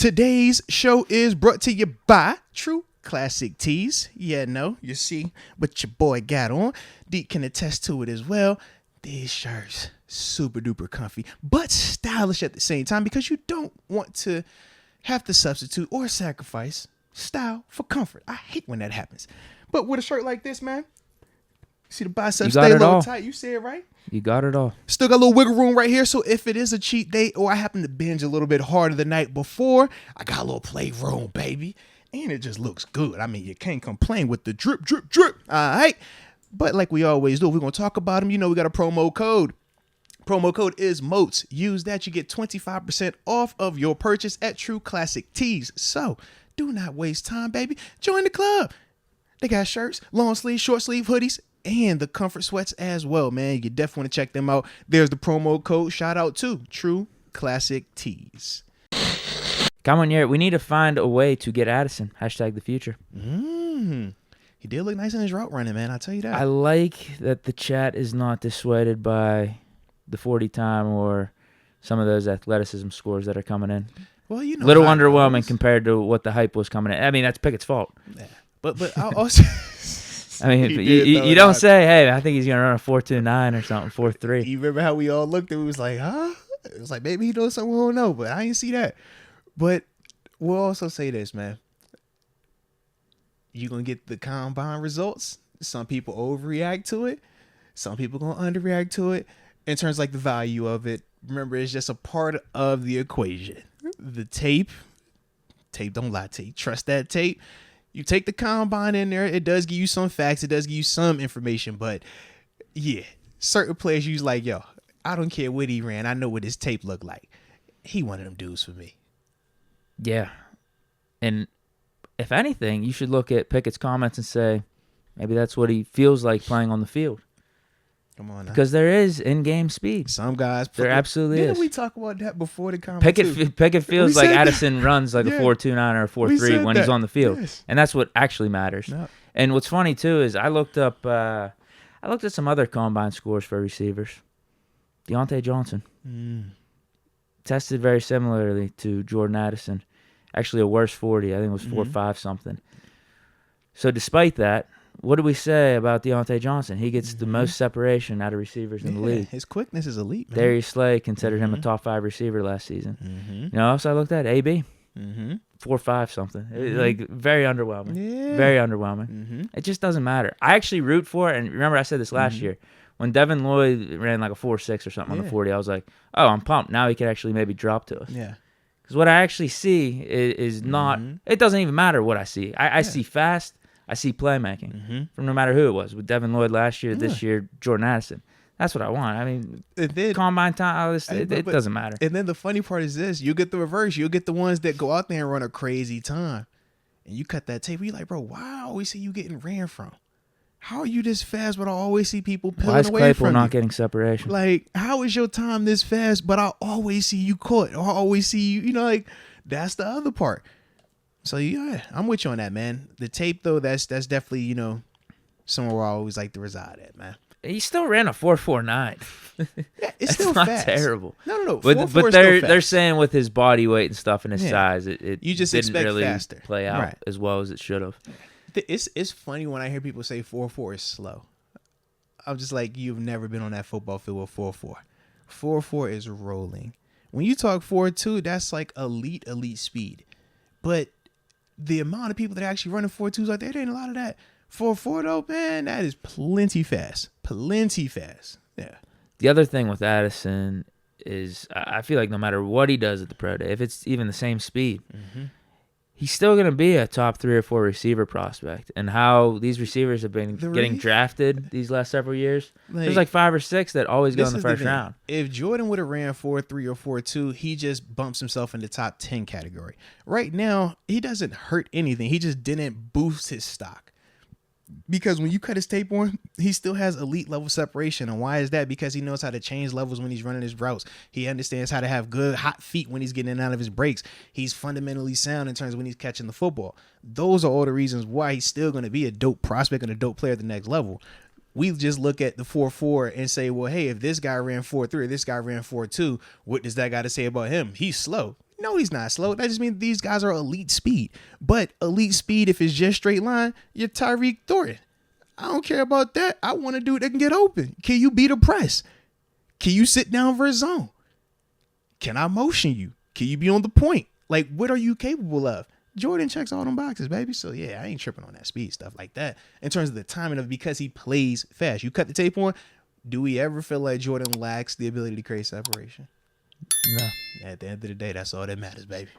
Today's show is brought to you by True Classic Tees. Yeah, no, you see what your boy got on. Deke can attest to it as well. These shirts, super duper comfy, but stylish at the same time because you don't want to have to substitute or sacrifice style for comfort. I hate when that happens. But with a shirt like this, man, see the biceps stay a little tight. You say it right. You got it all. Still got a little wiggle room right here. So if it is a cheat day or I happen to binge a little bit harder the night before, I got a little play room, baby. And it just looks good. I mean, you can't complain with the drip, drip, drip. All right. But like we always do, we're going to talk about them. You know, we got a promo code. Promo code is MOATS. Use that. You get 25% off of your purchase at True Classic Tees. So do not waste time, baby. Join the club. They got shirts, long sleeve, short sleeve hoodies, and the comfort sweats as well, man. You definitely want to check them out. There's the promo code. Shout out to True Classic Tees. Come on, here. We need to find a way to get Addison. Hashtag the future. He did look nice in his route running, man. I'll tell you that. I like that the chat is not dissuaded by the 40 time or some of those athleticism scores that are coming in. Well, you know, little underwhelming compared to what the hype was coming in. I mean, that's Pickett's fault. Yeah. But I'll also... I mean, you don't say, hey, I think he's going to run a 4.29 or something, 4.3. You remember how we all looked and we was like, huh? It was like, maybe he knows something we don't know, but I didn't see that. But we'll also say this, man. You're going to get the combine results. Some people overreact to it. Some people going to underreact to it. In terms of like the value of it, remember, it's just a part of the equation. The tape don't lie to you. Trust that tape. You take the combine in there, it does give you some facts, it does give you some information, but yeah, certain players you like, yo, I don't care what he ran, I know what his tape looked like. He one of them dudes for me. Yeah. And if anything, you should look at Pickett's comments and say, maybe that's what he feels like playing on the field. Come on now. Because there is in-game speed. Some guys. There absolutely is. Didn't we talk about that before the comment? Pickett feels like Addison runs like a 4.29 or a 4.3 when he's on the field. Yes. And that's what actually matters. No. And what's funny, too, is I looked at some other combine scores for receivers. Deontay Johnson. Tested very similarly to Jordan Addison. Actually, a worse 40. I think it was 4.5 something. So despite that, what do we say about Deontay Johnson? He gets the most separation out of receivers in the league. His quickness is elite, man. Darius Slay considered him a top 5 receiver last season. You know, else I looked at AB. 4.5 something. Like, very underwhelming. Yeah. Very underwhelming. It just doesn't matter. I actually root for it, and remember I said this last year. When Devin Lloyd ran like a 4.6 or something on the 40, I was like, oh, I'm pumped. Now he could actually maybe drop to us. Yeah. Because what I actually see is not, it doesn't even matter what I see. I see fast. I see playmaking from no matter who it was. With Devin Lloyd last year, this year, Jordan Addison. That's what I want. I mean, combine time, it doesn't matter. And then the funny part is this. You get the reverse. You'll get the ones that go out there and run a crazy time. And you cut that tape. You're like, bro, why I always see you getting ran from? How are you this fast, but I always see people peeling away from you? Why is Claypool not getting separation? Like, how is your time this fast, but I always see you caught? Or I always see you, you know, like, that's the other part. So, yeah, I'm with you on that, man. The tape, though, that's definitely, you know, somewhere where I always like to reside at, man. He still ran a 4.49. Yeah, it's still not fast. Terrible. No. But they're saying with his body weight and stuff and his size, it you just didn't expect really faster. Play out as well as it should have. It's funny when I hear people say 4.4 is slow. I'm just like, you've never been on that football field with 4.4. 4.4 is rolling. When you talk 4.2, that's like elite speed. But the amount of people that are actually running 4.2s out there ain't a lot of that. 4.4 though, man, that is plenty fast. Plenty fast. Yeah. The other thing with Addison is I feel like no matter what he does at the pro day, if it's even the same speed, he's still going to be a top 3 or 4 receiver prospect. And how these receivers have been getting drafted these last several years, there's like 5 or 6 that always go in the first round. If Jordan would have ran 4.3 or 4.2, he just bumps himself in the top 10 category. Right now, he doesn't hurt anything. He just didn't boost his stock. Because when you cut his tape on, he still has elite level separation. And why is that? Because he knows how to change levels when he's running his routes. He understands how to have good hot feet when he's getting in and out of his breaks. He's fundamentally sound in terms of when he's catching the football. Those are all the reasons why he's still going to be a dope prospect and a dope player at the next level. We just look at the 4.4 and say, well, hey, if this guy ran 4.3 or this guy ran 4.2, what does that got to say about him? He's slow. No, he's not slow. That just means these guys are elite speed. But elite speed, if it's just straight line, you're Tyreek Thornton. I don't care about that. I want a dude that can get open. Can you beat a press? Can you sit down for a zone? Can I motion you? Can you be on the point? Like, what are you capable of? Jordan checks all them boxes, baby. So, yeah, I ain't tripping on that speed stuff like that. In terms of the timing of because he plays fast. You cut the tape on, do we ever feel like Jordan lacks the ability to create separation? No. At the end of the day, that's all that matters, baby.